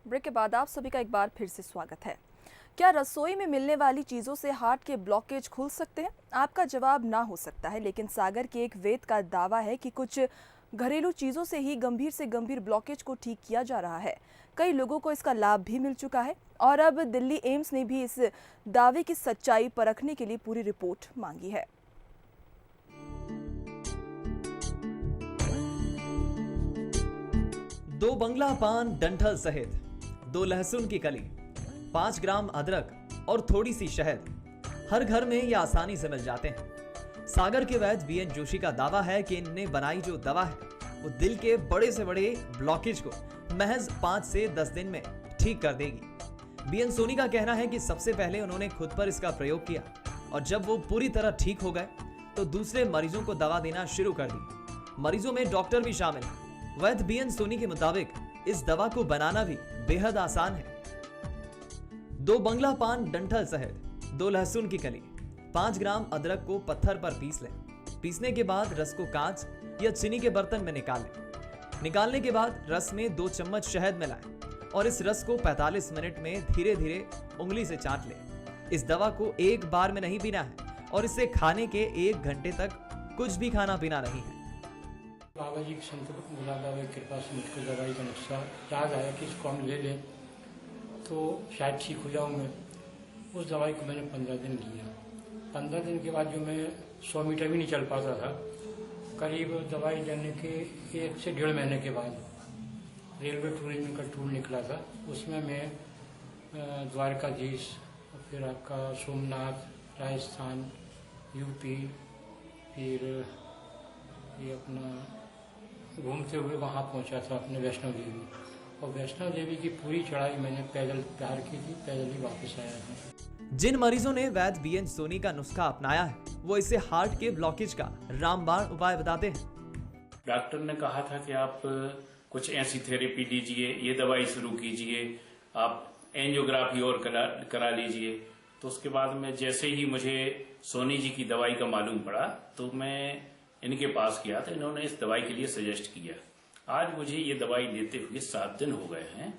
Break के बाद आप सभी का एक बार फिर से स्वागत है। क्या रसोई में मिलने वाली चीज़ों से हार्ट के ब्लॉकेज खुल सकते हैं? आपका जवाब ना हो सकता है, लेकिन सागर के एक वैद्य का दावा है कि कुछ घरेलू चीज़ों से ही गंभीर से गंभीर ब्लॉकेज को ठीक किया जा रहा है। कई लोगों को इसका लाभ भी मिल चुका है और अब दिल्ली एम्स ने भी इस दावे की सच्चाई परखने के लिए पूरी रिपोर्ट मांगी है। दो बंगला पान डंठल सहित 2 लहसुन की कली, 5 ग्राम अदरक और थोड़ी सी शहद हर घर में ये आसानी से मिल जाते हैं। सागर के वैद्य बीएन जोशी का दावा है कि इनने बनाई जो दवा है वो दिल के बड़े से बड़े ब्लॉकेज को महज 5 से 10 दिन में ठीक कर देगी। बीएन सोनी का कहना है कि सबसे पहले उन्होंने खुद पर इसका प्रयोग किया और जब वो पूरी तरह ठीक हो गए तो दूसरे मरीजों को दवा देना शुरू कर दी। मरीजों में डॉक्टर भी शामिल हैं। वैद्य बीएन सोनी के मुताबिक इस दवा को बनाना भी बेहद आसान है। 2 बंगला पान डंठल सहित 2 लहसुन की कली, 5 ग्राम अदरक को पत्थर पर पीस लें। पीसने के बाद रस को कांच या चीनी के बर्तन में निकाल लें। निकालने के बाद रस में 2 चम्मच शहद मिलाएं और इस रस को 45 मिनट में धीरे धीरे उंगली से चाट लें। इस दवा को एक बार में नहीं पीना है और इसे खाने के 1 घंटे तक कुछ भी खाना पीना नहीं है। बाबा जी की संत गुलाबा की कृपा से मुझको दवाई का नुस्खा याद आया कि इसको हम ले लें तो शायद ठीक हो जाऊंगा। उस दवाई को मैंने 15 दिन लिया। 15 दिन के बाद जो मैं 100 मीटर भी नहीं चल पाता था, करीब दवाई लेने के 1 से 1.5 महीने के बाद रेलवे टूरिज्म का टूर निकला था। उसमें मैं द्वारकाधीश, फिर आपका सोमनाथ, राजस्थान, यूपी, फिर ये अपना घूमते हुए वहाँ पहुँचा था अपने वैष्णो देवी। और वैष्णो देवी की पूरी चढ़ाई मैंने पैदल तैयार की थी, पैदल ही वापस आया था। जिन मरीजों ने वैद्य बीएन सोनी का नुस्खा अपनाया है वो इसे हार्ट के ब्लॉकेज का रामबाण उपाय बताते हैं। डॉक्टर ने कहा था कि आप कुछ ऐसी थेरेपी लीजिए, ये दवाई शुरू कीजिए, आप एंजियोग्राफी और करा लीजिए। तो उसके बाद में जैसे ही मुझे सोनी जी की दवाई का मालूम पड़ा तो मैं इनके पास गया था। इन्होंने इस दवाई के लिए सजेस्ट किया। आज मुझे ये दवाई लेते हुए 7 दिन हो गए हैं।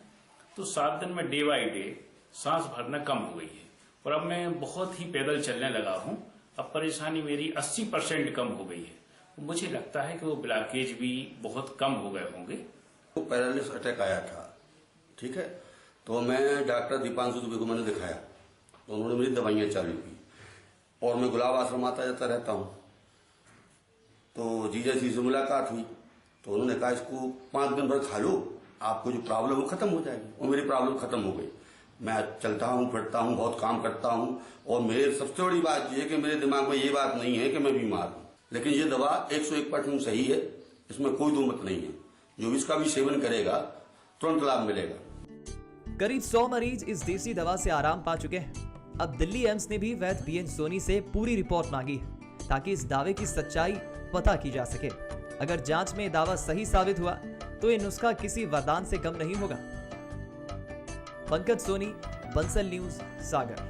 तो 7 दिन में डे बाय डे सांस भरना कम हो गई है और अब मैं बहुत ही पैदल चलने लगा हूं। अब परेशानी मेरी 80% कम हो गई है। मुझे लगता है कि वो ब्लॉकेज भी बहुत कम हो गए होंगे। तो पैरालिसिस अटैक आया था, ठीक है। तो मैं डॉक्टर दीपांशु दुबे को मैंने दिखाया तो उन्होंने मेरी दवाइयां चालू की और मैं गुलाब आश्रम आता जाता रहता हूँ। तो जीजा जी से मुलाकात हुई तो उन्होंने कहा इसको 5 दिन भर खा लो, आपको जो प्रॉब्लम वो खत्म हो जाएगी। और मेरी प्रॉब्लम खत्म हो गई। मैं चलता हूँ, फिरता हूँ, बहुत काम करता हूँ और मेरे सबसे बड़ी बात यह है कि मेरे दिमाग में ये बात नहीं है कि मैं बीमार हूँ। लेकिन ये दवा 101% सही है, इसमें कोई दो मत नहीं है। जो इसका भी सेवन करेगा तुरंत लाभ मिलेगा। करीब 100 मरीज इस देसी दवा से आराम पा चुके हैं। अब दिल्ली एम्स ने भी वैद्य बीएन सोनी से पूरी रिपोर्ट मांगी है ताकि इस दावे की सच्चाई पता की जा सके। अगर जांच में दावा सही साबित हुआ तो ये नुस्खा किसी वरदान से कम नहीं होगा। पंकज सोनी, बंसल न्यूज, सागर।